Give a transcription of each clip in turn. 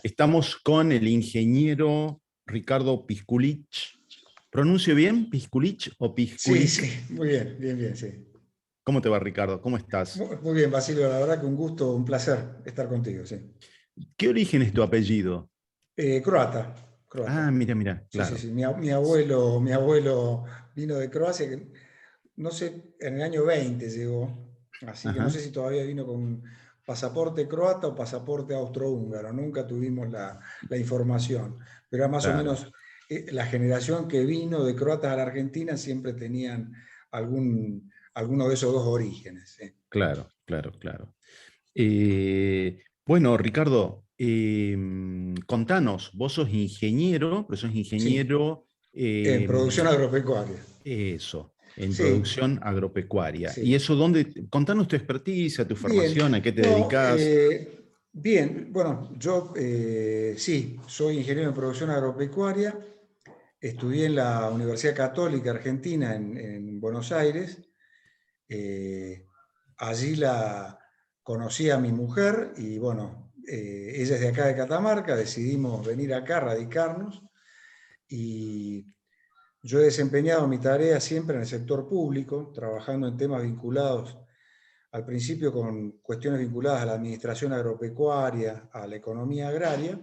Estamos con el ingeniero Ricardo Pisculich. ¿Pronuncio bien? ¿Pisculich o Sí, Pisculich? sí, muy bien, bien, bien, sí. ¿Cómo te va, Ricardo? ¿Cómo estás? Muy bien, Basilio, la verdad que un gusto, un placer estar contigo, sí. ¿Qué origen es tu apellido? Croata, croata. Ah, mira, mira, Sí, sí, claro. sí. Mi abuelo vino de Croacia, que no sé, en el año 20 llegó, así que no sé Ajá, si todavía vino con pasaporte croata o pasaporte austrohúngaro, nunca tuvimos la información, pero era más o claro, menos la generación que vino de croatas a la Argentina siempre tenían alguno de esos dos orígenes. Sí. claro, claro, claro. Bueno, Ricardo, contanos, vos sos ingeniero, pero sos Sí, ingeniero, en producción agropecuaria. eso, en Sí, producción agropecuaria. ¿Y sí. eso dónde? Contanos tu experticia, tu Bien, formación, a qué te no, dedicas. bien, bueno, yo sí, soy ingeniero en producción agropecuaria, estudié en la Universidad Católica Argentina en Buenos Aires, eh, allí la conocí a mi mujer y bueno, ella es de acá de Catamarca, decidimos venir acá, radicarnos y yo he desempeñado mi tarea siempre en el sector público, trabajando en temas vinculados al principio con cuestiones vinculadas a la administración agropecuaria, a la economía agraria,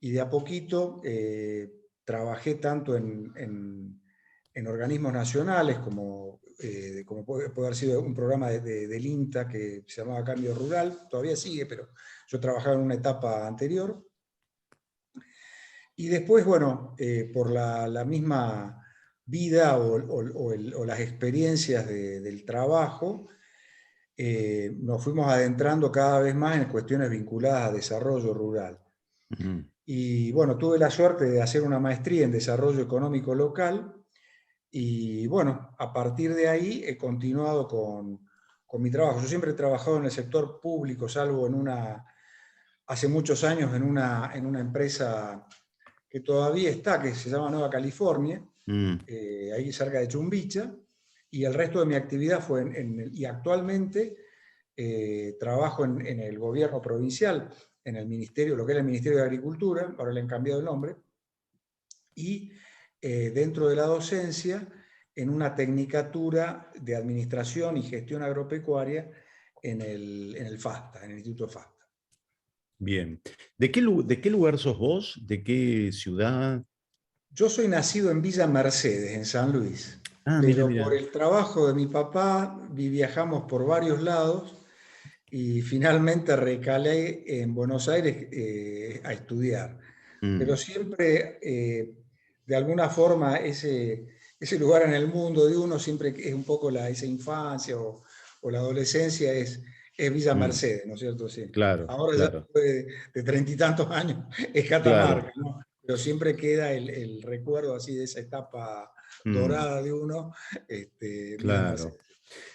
y de a poquito trabajé tanto en organismos nacionales como puede haber sido un programa del INTA que se llamaba Cambio Rural, todavía sigue, pero yo trabajaba en una etapa anterior. Y después, bueno, por la misma vida o las experiencias del trabajo, nos fuimos adentrando cada vez más en cuestiones vinculadas a desarrollo rural. Ujú. Y bueno, tuve la suerte de hacer una maestría en desarrollo económico local y bueno, a partir de ahí he continuado con mi trabajo. Yo siempre he trabajado en el sector público, salvo hace muchos años en una empresa que todavía está, que se llama Nueva California, Mm, ahí cerca de Chumbicha, y el resto de mi actividad fue y actualmente trabajo en el gobierno provincial, en el ministerio, lo que era el Ministerio de Agricultura, ahora le han cambiado el nombre, y dentro de la docencia en una tecnicatura de Administración y Gestión Agropecuaria en el FASTA, en el Instituto FASTA. bien. De qué lugar sos vos? ¿De qué ciudad? Yo soy nacido en Villa Mercedes, en San Luis, Ah, mira, pero por mira. el trabajo de mi papá viajamos por varios lados y finalmente recalé en Buenos Aires a estudiar. Pero Mm, siempre, de alguna forma, ese lugar en el mundo de uno siempre es un poco esa infancia o la adolescencia es Villa mm, Mercedes, ¿no es cierto? Sí. claro, Ahora ya claro. después de 30 y tantos años es Claro. Catamarca, ¿no? Pero siempre queda el recuerdo así de esa etapa Mm, dorada de uno, en Villa claro. Mercedes.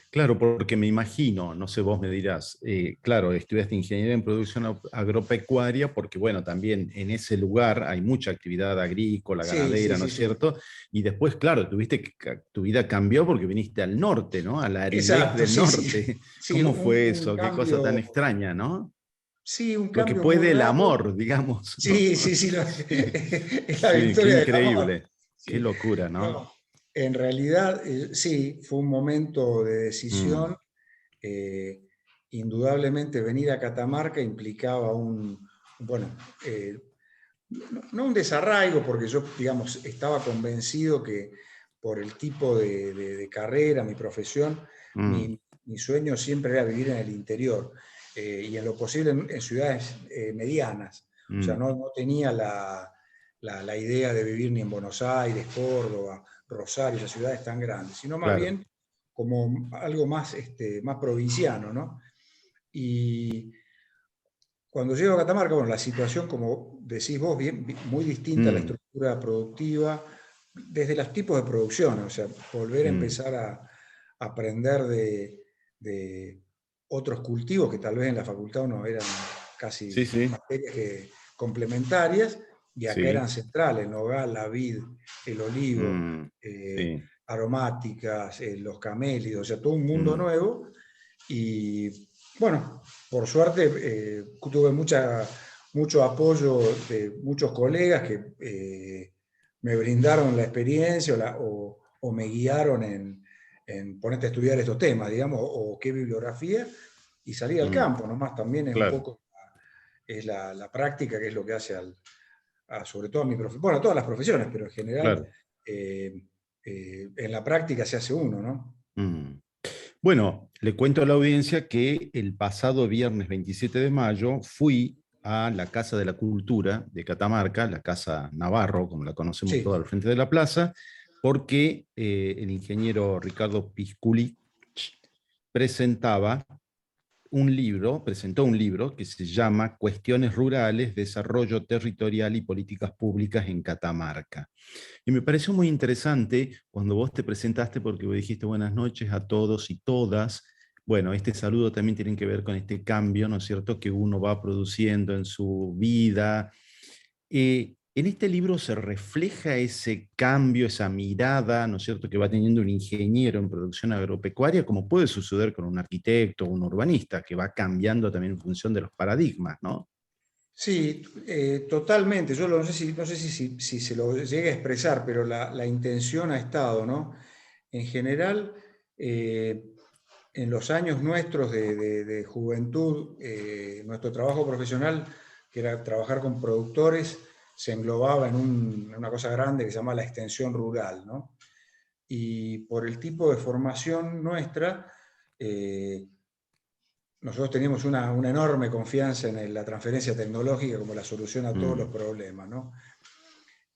Claro, porque me imagino, no sé, vos me dirás, claro, estudiaste ingeniería en producción agropecuaria, porque bueno, también en ese lugar hay mucha actividad agrícola, Sí, sí, ganadera, ¿no sí, es sí. cierto? Y después, claro, tu vida cambió porque viniste al norte, ¿no? A la aridez Exacto, del sí, sí. norte. Sí, ¿Cómo fue un eso? Qué cosa tan cambio, extraña, ¿no? sí, un Lo que cambio muy puede el raro. amor, digamos, ¿no? Sí, sí, sí, es la Sí, qué victoria del amor. increíble, qué Sí. locura, ¿no? No, en realidad, sí, fue un momento de Mm, decisión. Eh, Indudablemente venir a Catamarca implicaba bueno, eh, no un desarraigo, porque yo, digamos, estaba convencido que por el tipo de carrera, mi profesión, mm, mi sueño siempre era vivir en el interior y en lo posible en ciudades medianas. O sea, mm, no tenía la idea de vivir ni en Buenos Aires, Córdoba, Rosario, esas ciudades tan grandes, sino más claro. bien como algo más provinciano, ¿no? Y cuando llego a Catamarca, bueno, la situación, como decís vos, bien, muy distinta a la Mm, estructura productiva, desde los tipos de producción, o sea, volver a mm, empezar a aprender de otros cultivos que tal vez en la facultad uno eran sí, casi sí, materias complementarias, y acá eran sí. centrales, el nogal, la vid, el olivo, Mm, sí. aromáticas, los camélidos, o sea, todo un mundo Mm, nuevo. Y bueno, por suerte tuve mucho apoyo de muchos colegas que me brindaron la experiencia o me guiaron en ponerte a estudiar estos temas, digamos, o qué bibliografía, y salir al Mm, campo, nomás también es un claro, poco es la práctica, que es lo que hace sobre todo a mi profesión, bueno, a todas las profesiones, pero en general claro. eh, en la práctica se hace uno, ¿no? Mm. Bueno, le cuento a la audiencia que el pasado viernes 27 de mayo fui a la Casa de la Cultura de Catamarca, la Casa Navarro, como la conocemos Sí, toda al frente de la plaza, porque el ingeniero Ricardo Pisculich presentaba presentó un libro que se llama Cuestiones Rurales, Desarrollo Territorial y Políticas Públicas en Catamarca. Y me pareció muy interesante cuando vos te presentaste, porque vos dijiste buenas noches a todos y todas. Bueno, este saludo también tiene que ver con este cambio, ¿no es cierto?, que uno va produciendo en su vida. En este libro se refleja ese cambio, esa mirada, ¿no es cierto?, que va teniendo un ingeniero en producción agropecuaria, como puede suceder con un arquitecto o un urbanista, que va cambiando también en función de los paradigmas, ¿no? sí, totalmente. Yo no sé si se lo llegue a expresar, pero la intención ha estado, ¿no? En general, eh, en los años nuestros de juventud, nuestro trabajo profesional, que era trabajar con productores, se englobaba en una cosa grande que se llama la extensión rural, ¿no? Y por el tipo de formación nuestra, eh, nosotros teníamos una enorme confianza en la transferencia tecnológica como la solución a todos los Mm, problemas, ¿no?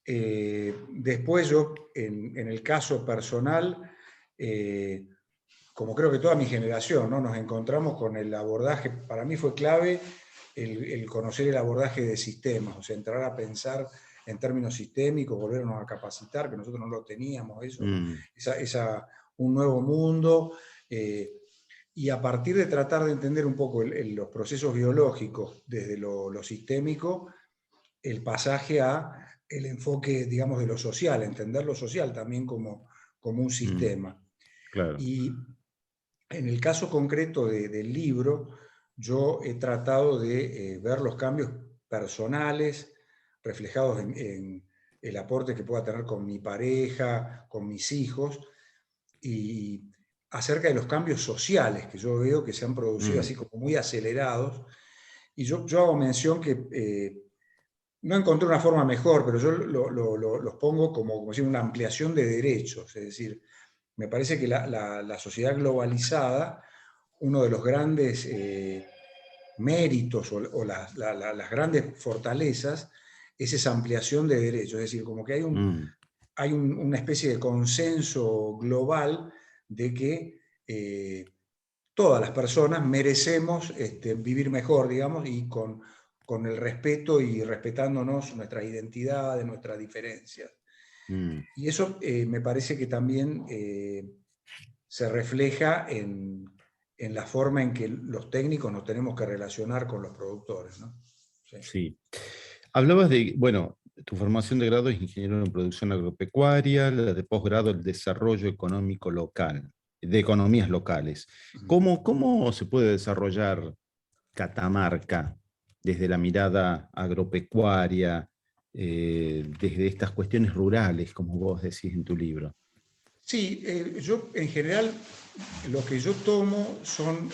Después yo, en el caso personal, eh, como creo que toda mi generación, ¿no? Nos encontramos con el abordaje, para mí fue clave el conocer el abordaje de sistemas, o sea, entrar a pensar en términos sistémicos, volvernos a capacitar, que nosotros no lo teníamos, eso, mm, un nuevo mundo, y a partir de tratar de entender un poco los procesos biológicos desde lo sistémico, el pasaje a el enfoque, digamos, de lo social, entender lo social también como un mm, sistema. claro. Y en el caso concreto del libro, yo he tratado de ver los cambios personales reflejados en el aporte que pueda tener con mi pareja, con mis hijos, y acerca de los cambios sociales que yo veo que se han producido Mm, así como muy acelerados. Y yo hago mención que no encontré una forma mejor, pero yo los pongo como si una ampliación de derechos. Es decir, me parece que la sociedad globalizada, uno de los grandes méritos o las grandes fortalezas es esa ampliación de derechos. Es decir, como que mm, hay una especie de consenso global de que todas las personas merecemos vivir mejor, digamos, y con el respeto y respetándonos nuestras identidades, nuestras diferencias. mm. Y eso me parece que también se refleja en la forma en que los técnicos nos tenemos que relacionar con los productores, ¿no? Sí. Sí. Hablabas de, bueno, tu formación de grado es ingeniero en producción agropecuaria, la de posgrado el desarrollo económico local, de economías locales. ¿Cómo se puede desarrollar Catamarca desde la mirada agropecuaria, desde estas cuestiones rurales, como vos decís en tu libro? Sí, yo en general lo que yo tomo son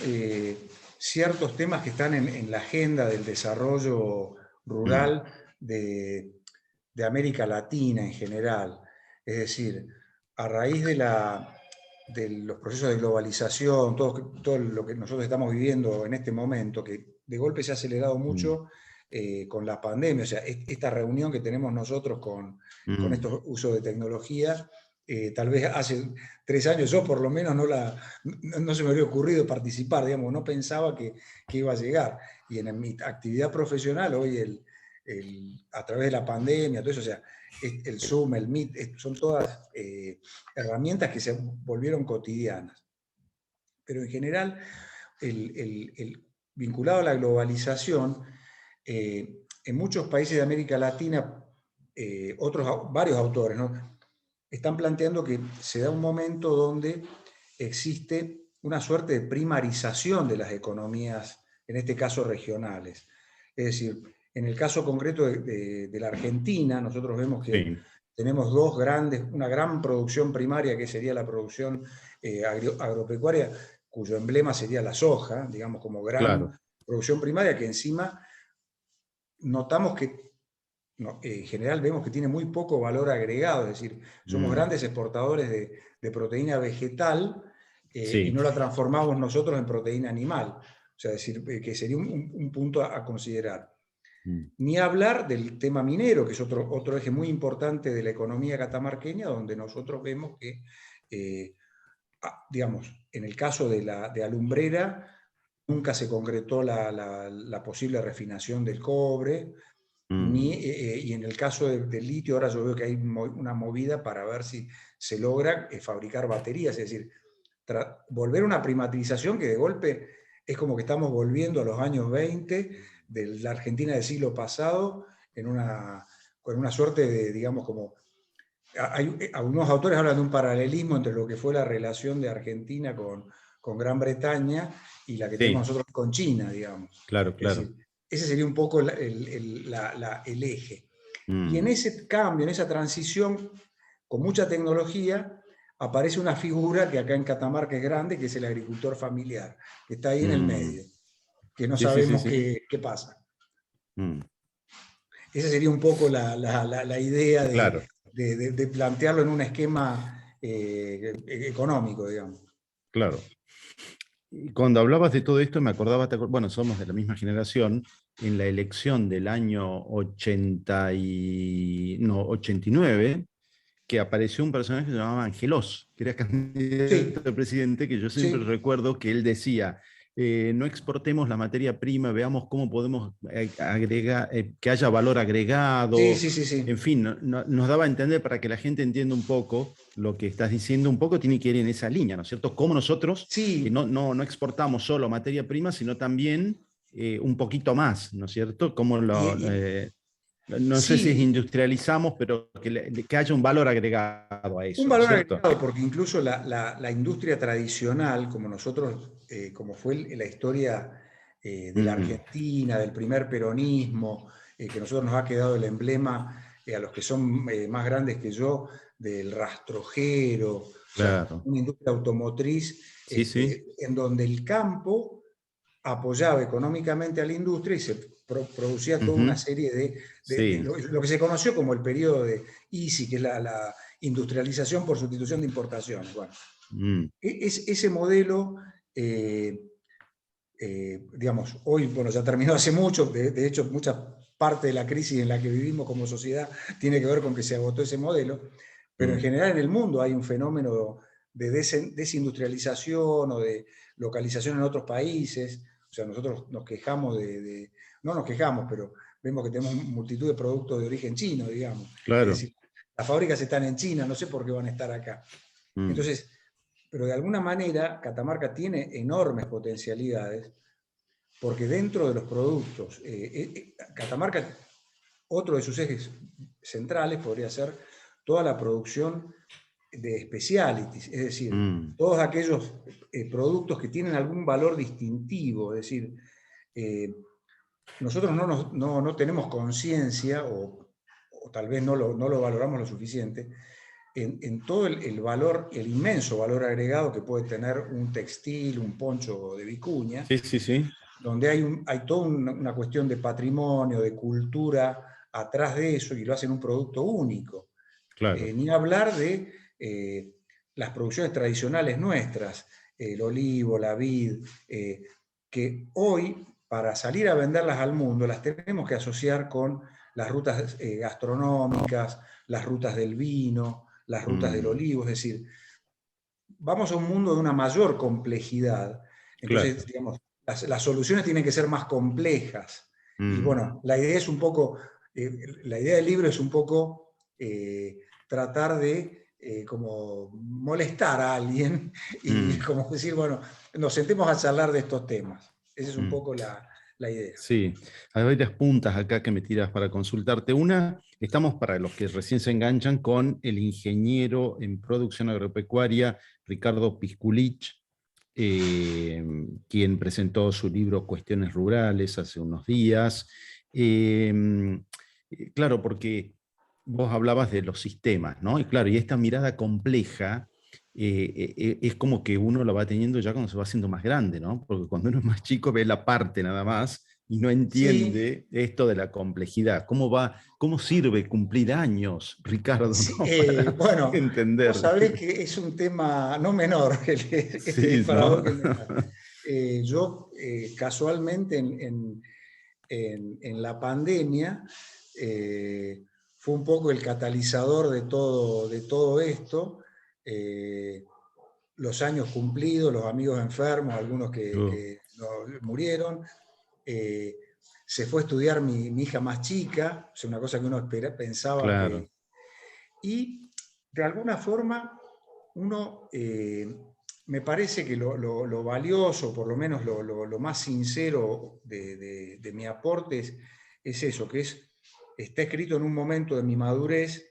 ciertos temas que están en la agenda del desarrollo Mm, rural de América Latina en general. Es decir, a raíz de los procesos de globalización, todo lo que nosotros estamos viviendo en este momento, que de golpe se ha acelerado mm, mucho con la pandemia, o sea, esta reunión que tenemos nosotros con mm, estos usos de tecnología, tal vez hace 3 años yo por lo menos no se me habría ocurrido participar, digamos, no pensaba que iba a llegar. Y en mi actividad profesional, hoy a través de la pandemia, todo eso, o sea, el Zoom, el Meet, son todas herramientas que se volvieron cotidianas. Pero en general, vinculado a la globalización, en muchos países de América Latina, varios autores, ¿no? Están planteando que se da un momento donde existe una suerte de primarización de las economías, en este caso regionales. Es decir, En el caso concreto de la Argentina, nosotros vemos que Sí, tenemos una gran producción primaria, que sería la producción agropecuaria, cuyo emblema sería la soja, digamos, como gran claro. producción primaria, que encima notamos que, no, en general vemos que tiene muy poco valor agregado, es decir, somos Mm, grandes exportadores de proteína vegetal, y sí. no la transformamos nosotros en proteína animal. O sea, es decir, que sería un punto a considerar. Mm, Ni hablar del tema minero, que es otro eje muy importante de la economía catamarqueña, donde nosotros vemos que, digamos, en el caso de Alumbrera, nunca se concretó la posible refinación del cobre, mm, y en el caso del litio, ahora yo veo que hay una movida para ver si se logra fabricar baterías, es decir, volver a una privatización que de golpe es como que estamos volviendo a los años 20 de la Argentina del siglo pasado, con una suerte de, digamos, como... Algunos autores hablan de un paralelismo entre lo que fue la relación de Argentina con Gran Bretaña y la que tenemos sí, nosotros con China, digamos. claro, Es claro. decir, ese sería un poco el eje. Y en Mm, ese cambio, en esa transición, con mucha tecnología, aparece una figura que acá en Catamarca es grande, que es el agricultor familiar, que está ahí en el mm. medio, que no Sí, sí, sí, sabemos sí. qué pasa. Mm, Esa sería un poco la idea claro, de plantearlo en un esquema económico, digamos. claro. Y cuando hablabas de todo esto, me acordaba, bueno, somos de la misma generación, en la elección del año 89, que apareció un personaje que se llamaba Angelos, que era candidato Sí, a presidente, que yo siempre sí, recuerdo que él decía, no exportemos la materia prima, veamos cómo podemos agregar, que haya valor sí, agregado, sí, sí, en sí. fin, nos daba a entender para que la gente entienda un poco lo que estás diciendo, un poco tiene que ir en esa línea, ¿no es cierto? Cómo nosotros, que Sí, no exportamos solo materia prima, sino también un poquito más, ¿no es cierto? Cómo y, lo, y- no sé si es sí, industrializamos, pero que haya un valor agregado a un eso, ¿no es valor cierto? agregado, porque incluso la industria tradicional, como nosotros, como fue la historia de la Mm, Argentina, del primer peronismo, que a nosotros nos ha quedado el emblema, a los que son más grandes que yo, del rastrojero, o sea, claro. una industria automotriz, Sí, sí. en donde el campo apoyaba económicamente a la industria y se producía toda una Ujú, serie de sí. lo que se conoció como el periodo de ISI, que es la industrialización por sustitución de importaciones. Bueno, Mm, ese modelo, digamos, hoy, bueno, ya terminó hace mucho, de hecho, mucha parte de la crisis en la que vivimos como sociedad tiene que ver con que se agotó ese modelo, pero en mm, general en el mundo hay un fenómeno de desindustrialización o de localización en otros países. O sea, nosotros nos quejamos no nos quejamos, pero vemos que tenemos multitud de productos de origen chino, digamos. Es claro. decir, las fábricas están en China, no sé por qué van a estar acá. Mm, Entonces, pero de alguna manera Catamarca tiene enormes potencialidades porque dentro de los productos, Catamarca, otro de sus ejes centrales podría ser toda la producción de specialities, es decir, mm, todos aquellos productos que tienen algún valor distintivo, es decir, eh, nosotros no tenemos conciencia o tal vez no lo valoramos lo suficiente en todo el valor, el inmenso valor agregado que puede tener un textil, un poncho de vicuña, sí, sí, sí. donde hay toda una cuestión de patrimonio, de cultura atrás de eso, y lo hacen un producto único. Claro. Ni hablar de las producciones tradicionales nuestras, el olivo, la vid, que hoy, para salir a venderlas al mundo, las tenemos que asociar con las rutas gastronómicas, las rutas del vino, las rutas del Mm, olivo, es decir, vamos a un mundo de una mayor complejidad. Entonces, claro. digamos, las soluciones tienen que ser más complejas. Y Mm, bueno, la idea es un poco, la idea del libro es un poco tratar de como molestar a alguien y mm, como decir, bueno, nos sentemos a charlar de estos temas. Esa es un mm. poco la idea. Sí, hay varias puntas acá que me tiras para consultarte. Una, estamos para los que recién se enganchan con el ingeniero en producción agropecuaria, Ricardo Pisculich, quien presentó su libro Cuestiones Rurales hace unos días. Claro, porque vos hablabas de los sistemas, ¿no? Y claro, y esta mirada compleja es como que uno la va teniendo ya cuando se va haciendo más grande, ¿no? Porque cuando uno es más chico ve la parte nada más y no Sí, entiende esto de la complejidad. ¿Cómo sirve cumplir años, Ricardo, sí, ¿no? Para bueno, vos entender. sabés que es un tema no menor, este Sí, disparador ¿no? que me da. Yo casualmente en la pandemia fue un poco el catalizador de todo esto. eh, los años cumplidos, los amigos enfermos, algunos Yo, que murieron. eh, Se fue a estudiar mi hija más chica, es una cosa que uno pensaba claro. que... Y de alguna forma uno, me parece que lo valioso, por lo menos lo más sincero de mi aporte es eso, que está escrito en un momento de mi madurez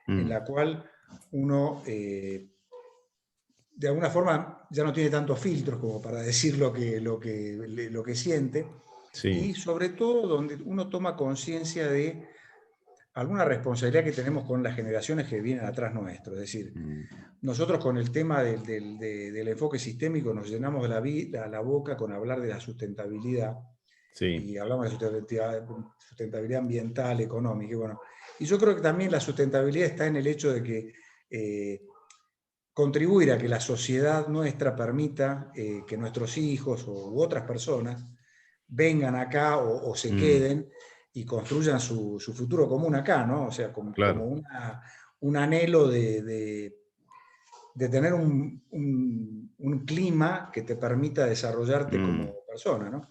en Mm, la cual uno, de alguna forma, ya no tiene tantos filtros como para decir lo que siente, sí. y sobre todo donde uno toma conciencia de alguna responsabilidad que tenemos con las generaciones que vienen atrás nuestro. Es decir, Mm, nosotros con el tema del enfoque sistémico nos llenamos la boca con hablar de la sustentabilidad, sí. y hablamos de sustentabilidad ambiental, económica, y bueno, y yo creo que también la sustentabilidad está en el hecho de que contribuir a que la sociedad nuestra permita que nuestros hijos u otras personas vengan acá o se Mm, queden y construyan su futuro común acá, ¿no? O sea, como claro. un anhelo de tener un clima que te permita desarrollarte Mm. como persona, ¿no?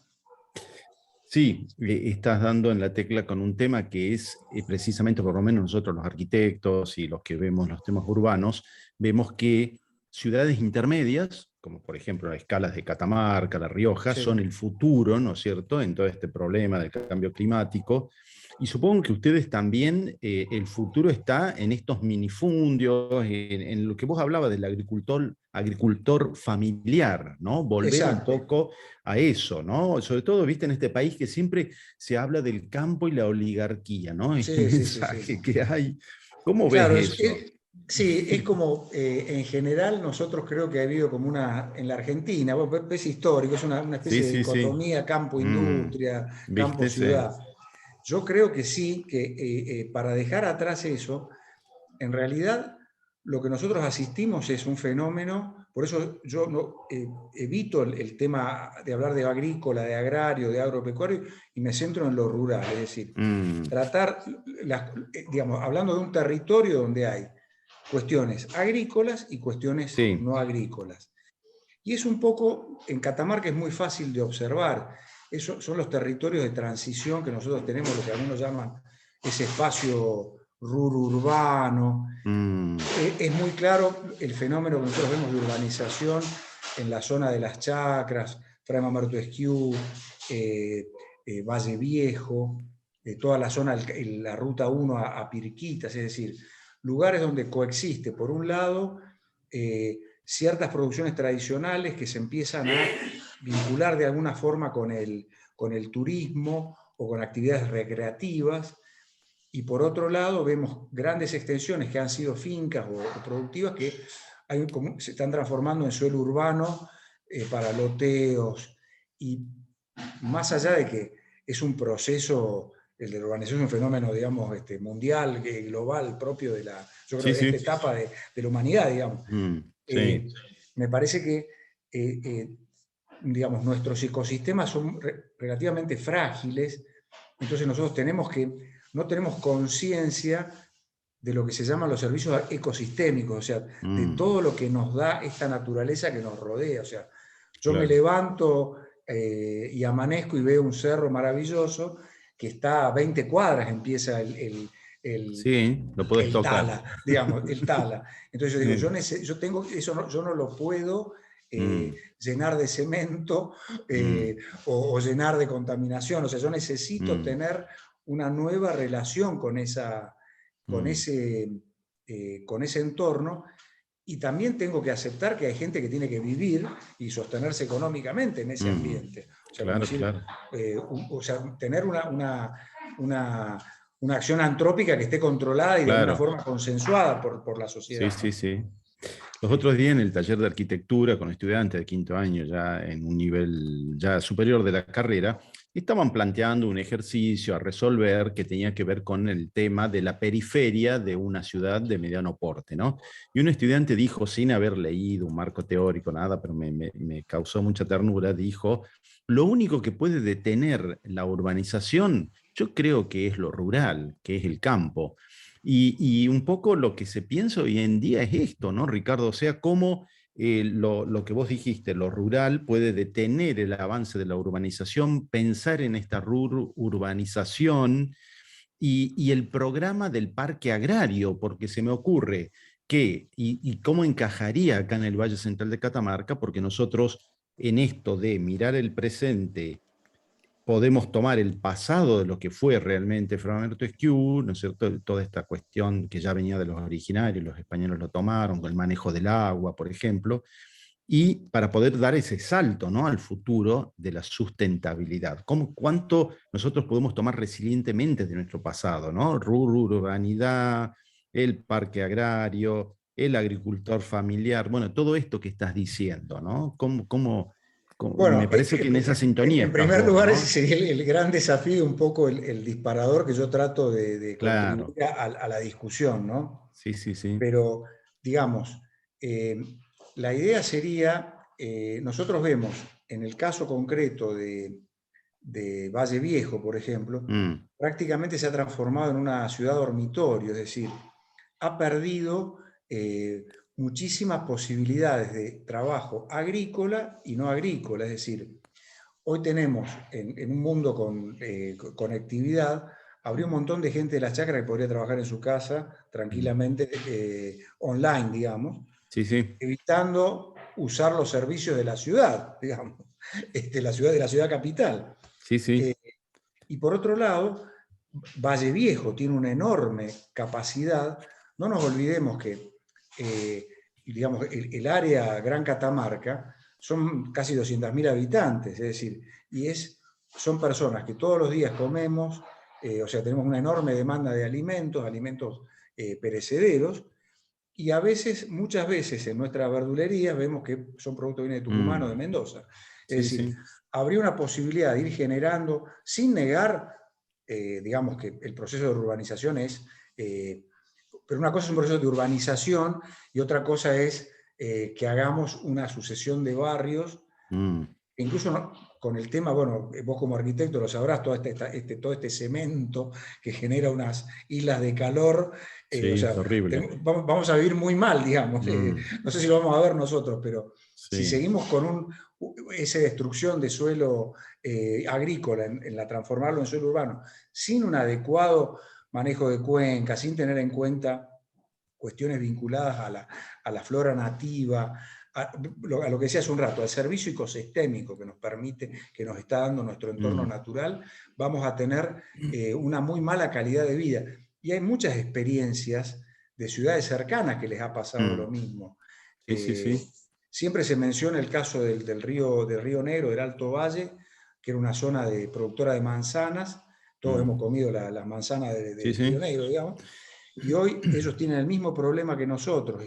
Sí, estás dando en la tecla con un tema que es precisamente, por lo menos nosotros los arquitectos y los que vemos los temas urbanos, vemos que ciudades intermedias, como por ejemplo las escalas de Catamarca, La Rioja, Sí, son el futuro, ¿no es cierto?, en todo este problema del cambio climático. Y supongo que ustedes también, el futuro está en estos minifundios, en lo que vos hablabas del agricultor familiar, ¿no? Volver un exacto. poco a eso, ¿no? Sobre todo, viste, en este país que siempre se habla del campo y la oligarquía, ¿no? Este Sí, sí, sí, sí. mensaje que hay. ¿Cómo ves Claro, eso? sí, es como, en general nosotros creo que ha habido como en la Argentina, bueno, es histórico, es una Sí, especie de sí, sí. dicotomía Mm, campo-industria, ¿viste? Sí. campo-ciudad. Yo creo que sí, que para dejar atrás eso, en realidad lo que nosotros asistimos es un fenómeno, por eso yo no, evito el tema de hablar de agrícola, de agrario, de agropecuario, y me centro en lo rural, es decir, Mm, tratar, digamos, hablando de un territorio donde hay cuestiones agrícolas y cuestiones sí. no agrícolas. Y es un poco, en Catamarca es muy fácil de observar, esos son los territorios de transición que nosotros tenemos, lo que algunos llaman ese espacio urbano. Mm, Es muy claro el fenómeno que nosotros vemos de urbanización en la zona de las Chacras, Fray Mamerto Esquiú, Valle Viejo, toda la zona, la ruta 1 a Pirquitas, es decir, lugares donde coexiste, por un lado, ciertas producciones tradicionales que se empiezan a vincular de alguna forma con el turismo o con actividades recreativas, y por otro lado vemos grandes extensiones que han sido fincas o productivas que se están transformando en suelo urbano para loteos, y más allá de que es un proceso, el de la urbanización es un fenómeno, digamos, mundial, global, propio yo creo, sí, de esta sí. etapa de la humanidad, digamos. Sí. Eh, Me parece que, digamos, nuestros ecosistemas son relativamente frágiles, entonces nosotros no tenemos conciencia de lo que se llaman los servicios ecosistémicos, o sea, de Mm, todo lo que nos da esta naturaleza que nos rodea. O sea, yo me claro. levanto y amanezco y veo un cerro maravilloso que está a 20 cuadras, empieza el, Sí, lo puedes el tocar. tala, digamos, el tala. Entonces yo digo, Sí. yo tengo eso, yo no lo puedo Mm, llenar de cemento mm, o llenar de contaminación. O sea, yo necesito mm, tener una nueva relación mm, con ese entorno, y también tengo que aceptar que hay gente que tiene que vivir y sostenerse económicamente en ese mm. ambiente. O sea, como Claro, decir, claro. o sea, tener una acción antrópica que esté controlada y de alguna Claro, forma consensuada por la sí, sociedad, sí, ¿no? sí. Los otros días en el taller de arquitectura con estudiantes de quinto año, ya en un nivel ya superior de la carrera, estaban planteando un ejercicio a resolver que tenía que ver con el tema de la periferia de una ciudad de mediano porte, ¿no? Y un estudiante dijo, sin haber leído un marco teórico, nada, pero me causó mucha ternura, dijo, lo único que puede detener la urbanización, yo creo que es lo rural, que es el campo. Y un poco lo que se piensa hoy en día es esto, ¿no, Ricardo? O sea, cómo lo que vos dijiste, lo rural puede detener el avance de la urbanización, pensar en esta urbanización y el programa del parque agrario, porque se me ocurre que, y cómo encajaría acá en el Valle Central de Catamarca, porque nosotros en esto de mirar el presente podemos tomar el pasado de lo que fue realmente Fra Montesquieu, ¿no es cierto? Toda esta cuestión que ya venía de los originarios, los españoles lo tomaron, el manejo del agua, por ejemplo, y para poder dar ese salto, ¿no?, al futuro de la sustentabilidad. ¿Cuánto nosotros podemos tomar resilientemente de nuestro pasado, ¿no? Urbanidad, el parque agrario, el agricultor familiar, bueno, todo esto que estás diciendo, ¿no? Me Bueno, parece que en esa sintonía en estás primer vos, lugar, ese ¿no? sería el gran desafío, un poco el disparador que yo trato de Claro, contribuir a la discusión, ¿no? sí, sí, sí. Pero, digamos, la idea sería, nosotros vemos en el caso concreto de Valle Viejo, por ejemplo, Mm, prácticamente se ha transformado en una ciudad dormitorio, es decir, ha perdido muchísimas posibilidades de trabajo agrícola y no agrícola, es decir, hoy tenemos en un mundo con conectividad, habría un montón de gente de la chacra que podría trabajar en su casa mm. tranquilamente online, digamos, Sí, sí, evitando usar los servicios de la ciudad, digamos, de la ciudad capital. sí, sí. Eh, y por otro lado, Valle Viejo tiene una enorme capacidad. No nos olvidemos que, digamos, el área Gran Catamarca son casi 200.000 habitantes, es decir, son personas que todos los días comemos, o sea, tenemos una enorme demanda de alimentos perecederos, y a veces, muchas veces en nuestra verdulería vemos que son productos que vienen de Tucumán o de Mm, Mendoza. Es sí, decir, sí. habría una posibilidad de ir generando, sin negar, digamos que el proceso de urbanización es, pero una cosa es un proceso de urbanización y otra cosa es que hagamos una sucesión de barrios, Mm, incluso con el tema, bueno, vos como arquitecto lo sabrás, todo este cemento que genera unas islas de calor, o sí, es sea, horrible. vamos a vivir muy mal, digamos. Mm, No sé si lo vamos a ver nosotros, pero si sí. seguimos con esa destrucción de suelo agrícola, transformarlo en suelo urbano, sin un adecuado manejo de cuencas, sin tener en cuenta cuestiones vinculadas a la flora nativa, a lo que decía hace un rato, al servicio ecosistémico que nos permite, que nos está dando nuestro entorno Mm, natural, vamos a tener una muy mala calidad de vida. Y hay muchas experiencias de ciudades cercanas que les ha pasado lo mm, mismo. sí, sí, Eh, sí. Siempre se menciona el caso del río Negro, del Alto Valle, que era una zona productora de manzanas. Todos hemos Mm, comido las manzanas sí, del Río sí. Negro, digamos, y hoy ellos tienen el mismo problema que nosotros.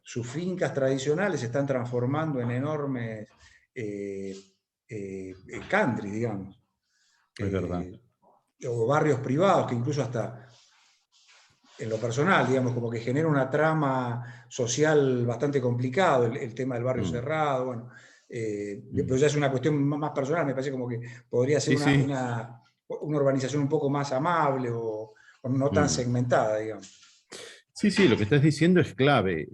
Sus fincas tradicionales se están transformando en enormes eh, country, digamos, Es verdad. eh, o barrios privados que incluso hasta en lo personal, digamos, como que genera una trama social bastante complicado, el tema del barrio Mm, cerrado, bueno, pero mm. ya es una cuestión más personal, me parece como que podría ser Sí, sí. una urbanización un poco más amable o no tan Mm. segmentada, digamos. Sí, sí, lo que estás diciendo es clave.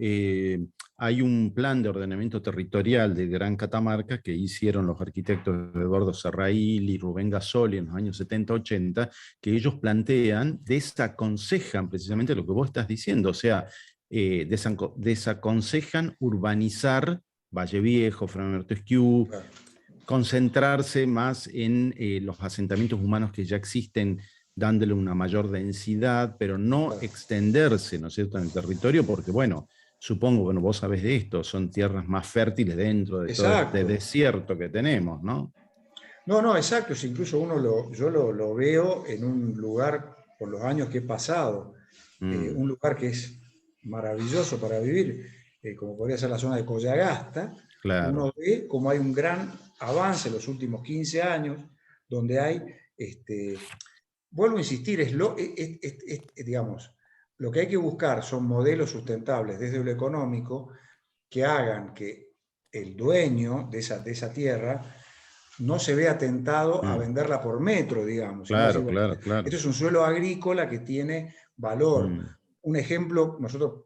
Hay un plan de ordenamiento territorial de Gran Catamarca que hicieron los arquitectos Eduardo Serrail y Rubén Gasoli en los años 70-80, que ellos plantean, desaconsejan precisamente lo que vos estás diciendo, o sea, desaconsejan urbanizar Valle Viejo, Fran Montesquieu, Claro. concentrarse más en los asentamientos humanos que ya existen, dándole una mayor densidad, pero no Claro. extenderse, ¿no es cierto?, en el territorio, porque, bueno, supongo, bueno, vos sabés de esto, son tierras más fértiles dentro de todo este Exacto. desierto que tenemos, ¿no? No, no, exacto. Si incluso yo lo veo en un lugar, por los años que he pasado, Mm, un lugar que es maravilloso para vivir, como podría ser la zona de Collagasta. claro. Uno ve como hay un gran avance en los últimos 15 años, donde hay, vuelvo a insistir, digamos, lo que hay que buscar son modelos sustentables desde lo económico que hagan que el dueño de esa tierra no se vea tentado a Mm, venderla por metro, digamos, sino decir, claro, bueno, claro, esto claro. es un suelo agrícola que tiene valor. Mm, Un ejemplo, nosotros,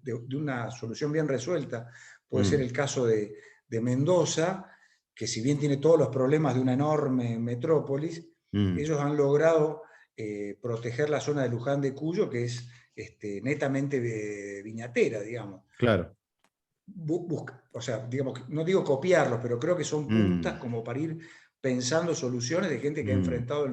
de una solución bien resuelta, puede ser mm, el caso de Mendoza, que si bien tiene todos los problemas de una enorme metrópolis, mm, ellos han logrado proteger la zona de Luján de Cuyo, que es netamente viñatera, digamos. claro. O sea, digamos, no digo copiarlos, pero creo que son puntas Mm, como para ir pensando soluciones de gente que ha mm, enfrentado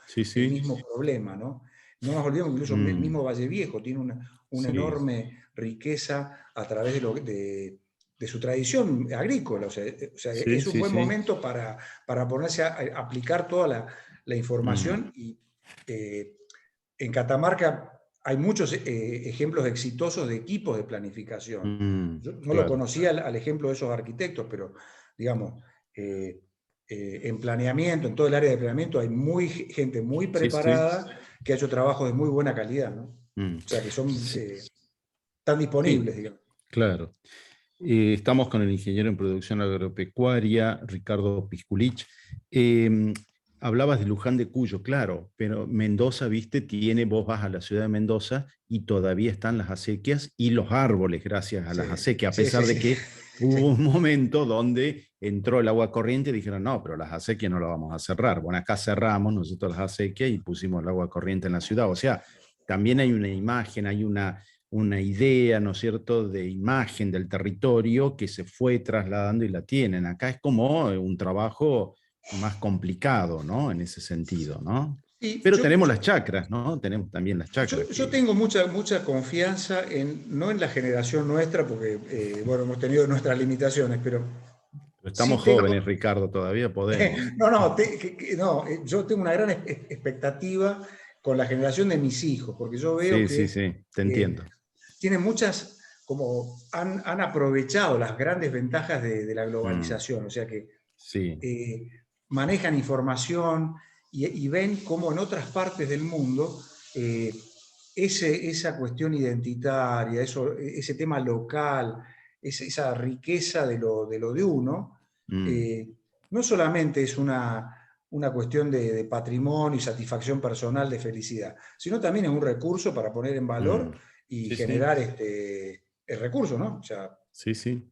sí, el sí. mismo problema, ¿no? No nos olvidemos que incluso el Mm, mismo Valle Viejo tiene una sí. enorme riqueza a través de su tradición agrícola. O sea, Sí, es un sí, buen sí. momento para ponerse a aplicar toda la Mm, información y en Catamarca hay muchos ejemplos exitosos de equipos de planificación. mm, Yo no lo claro. conocía al ejemplo de esos arquitectos, pero digamos, eh, en planeamiento, en todo el área de planeamiento, hay gente muy Sí, sí. preparada que ha hecho trabajos de muy buena calidad, ¿no? Mm, O sea, que son, sí, tan sí, disponibles, digamos. claro. Estamos con el ingeniero en producción agropecuaria, Ricardo Pisculich. Eh, Hablabas de Luján de Cuyo, claro, pero Mendoza, viste, vos vas a la ciudad de Mendoza y todavía están las acequias y los árboles gracias a Sí, las acequias, a sí, sí, pesar de sí. que hubo un momento donde entró el agua corriente y dijeron, no, pero las acequias no las vamos a cerrar. Bueno, acá cerramos nosotros las acequias y pusimos el agua corriente en la ciudad. O sea, también hay una imagen, hay una idea, ¿no es cierto?, de imagen del territorio que se fue trasladando y la tienen. Acá es como un trabajo más complicado, ¿no? En ese sentido, ¿no? Y Pero tenemos las chacras, ¿no? Tenemos también las chacras yo que tengo mucha confianza no en la generación nuestra, porque bueno, hemos tenido nuestras limitaciones, pero sí estamos tengo. jóvenes, Ricardo, todavía podemos. No, no, no, yo tengo una gran expectativa con la generación de mis hijos, porque yo veo Sí, sí, que sí, te eh, entiendo. tienen muchas, como han aprovechado las grandes ventajas de la Mm, globalización, o sea que sí, eh, manejan información y ven cómo en otras partes del mundo esa cuestión identitaria, ese tema local, esa riqueza de lo de uno, mm, eh, no solamente es una cuestión de patrimonio y satisfacción personal de felicidad, sino también es un recurso para poner en valor mm. y Sí, sí, generar el recurso, ¿no? O sea, sí, sí.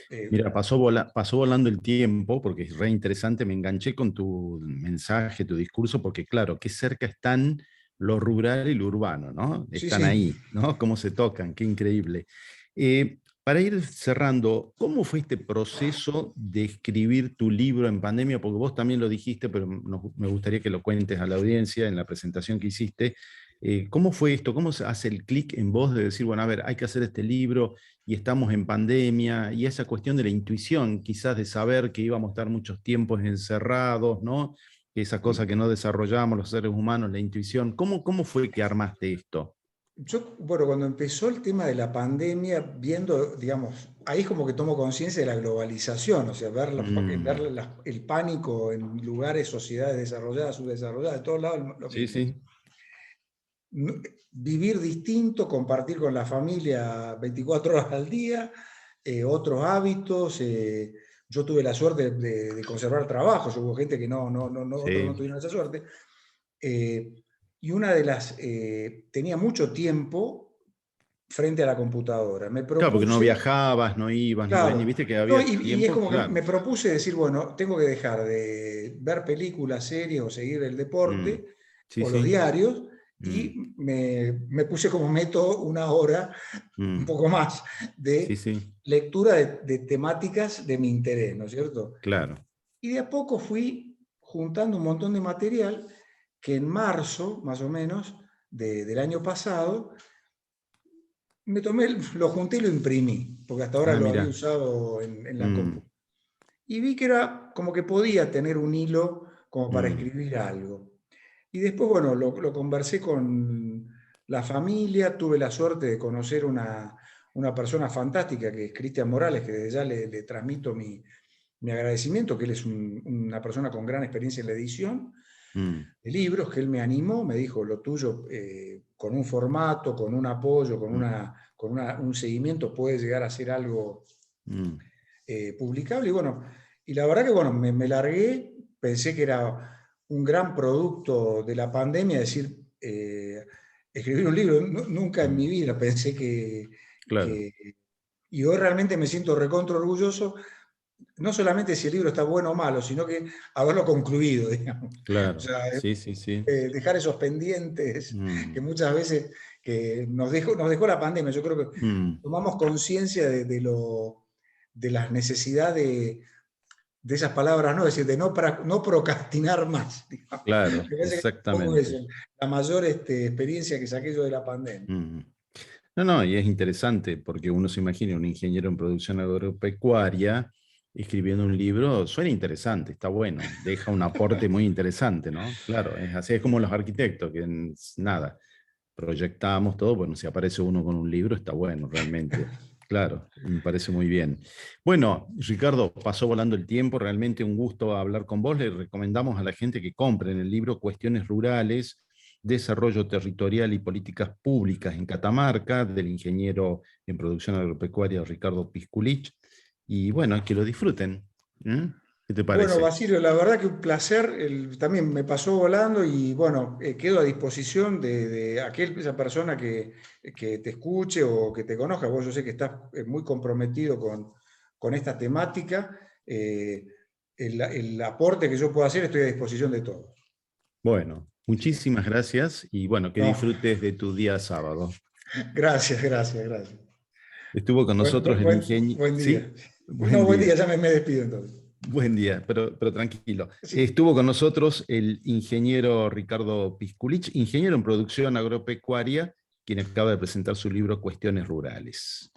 eh, Mira, pasó volando el tiempo porque es re interesante, me enganché con tu mensaje, tu discurso, porque claro, qué cerca están lo rural y lo urbano, ¿no? sí, Están sí. ahí, ¿no? Cómo se tocan, qué increíble. Para ir cerrando, ¿cómo fue este proceso de escribir tu libro en pandemia? Porque vos también lo dijiste, pero me gustaría que lo cuentes a la audiencia en la presentación que hiciste. ¿Cómo fue esto? ¿Cómo se hace el clic en vos de decir, bueno, a ver, hay que hacer este libro y estamos en pandemia, y esa cuestión de la intuición, quizás de saber que íbamos a estar muchos tiempos encerrados, ¿no? Esa cosa que no desarrollamos los seres humanos, la intuición. ¿Cómo fue que armaste esto? Bueno, cuando empezó el tema de la pandemia, viendo, digamos, ahí es como que tomo conciencia de la globalización, o sea, ver Mm, el pánico en lugares, sociedades desarrolladas, subdesarrolladas, de todos lados lo sí, mismo. sí. Vivir distinto, compartir con la familia 24 horas al día, otros hábitos. Yo tuve la suerte de conservar trabajo, hubo gente que otros no Sí. tuvieron esa suerte. Eh, y tenía mucho tiempo frente a la computadora. Me Claro, porque no propuse, viajabas, no ibas, no venís, claro, viste que no, había y es tiempo, como que claro. me propuse decir, bueno, tengo que dejar de ver películas, series o seguir el Mm, deporte sí, o los sí. diarios Mm, y me puse como método una hora, un mm, poco más, sí, de sí, lectura de temáticas de mi interés, ¿no es cierto? claro. Y de a poco fui juntando un montón de material que en marzo, más o menos, del año pasado, lo junté y lo imprimí, porque hasta ahora Ah, lo había mira. usado en la Mm, compu. y vi que era como que podía tener un hilo como para Mm, escribir algo. Y después, bueno, lo conversé con la familia, tuve la suerte de conocer una persona fantástica que es Cristian Morales, que desde ya le transmito mi agradecimiento, que él es una persona con gran experiencia en la edición mm, de libros, que él me animó, me dijo, lo tuyo con un formato, con un apoyo, mm, un seguimiento puede llegar a ser algo mm, publicable. Y bueno, y la verdad que bueno, me largué, pensé que era un gran producto de la pandemia, es decir, escribir un libro. Nunca en mi mm. vida pensé Claro, que... Y hoy realmente me siento recontra orgulloso, no solamente si el libro está bueno o malo, sino que haberlo concluido, digamos. O claro. sea, Sí, sí, sí. dejar esos pendientes que Mm, muchas veces que nos dejó la pandemia. Yo creo que mm. tomamos conciencia de la necesidad de esas palabras, ¿no? Es decir, de no procrastinar más. Digamos. Claro, Me parece que es un poco exactamente. eso, la mayor experiencia que saqué yo de la pandemia. Mm. No, no, y es interesante porque uno se imagina un ingeniero en producción agropecuaria escribiendo un libro, suena interesante, está bueno, deja un aporte muy interesante, ¿no? Claro, es así, es como los arquitectos, que nada, proyectamos todo, bueno, si aparece uno con un libro, está bueno, realmente. Claro, me parece muy bien. Bueno, Ricardo, pasó volando el tiempo, realmente un gusto hablar con vos. Le recomendamos a la gente que compren el libro Cuestiones Rurales, Desarrollo Territorial y Políticas Públicas en Catamarca, del ingeniero en producción agropecuaria Ricardo Pisculich. Y bueno, que lo disfruten. ¿Mm? ¿Qué te Bueno, parece? Basilio, la verdad que un placer, también me pasó volando y bueno, quedo a disposición de esa persona que te escuche o que te conozca. Vos yo sé que estás muy comprometido con esta temática. El aporte que yo pueda hacer, estoy a disposición de todos. Bueno, Así que, muchísimas gracias y bueno, que no, disfrutes de tu día sábado. gracias, gracias, gracias. Estuvo con nosotros el ingeniero. Buen día. Sí, No, buen buen día, día, ya me despido entonces. buen día, pero tranquilo. Sí. Estuvo con nosotros el ingeniero Ricardo Pisculich, ingeniero en producción agropecuaria, quien acaba de presentar su libro Cuestiones Rurales.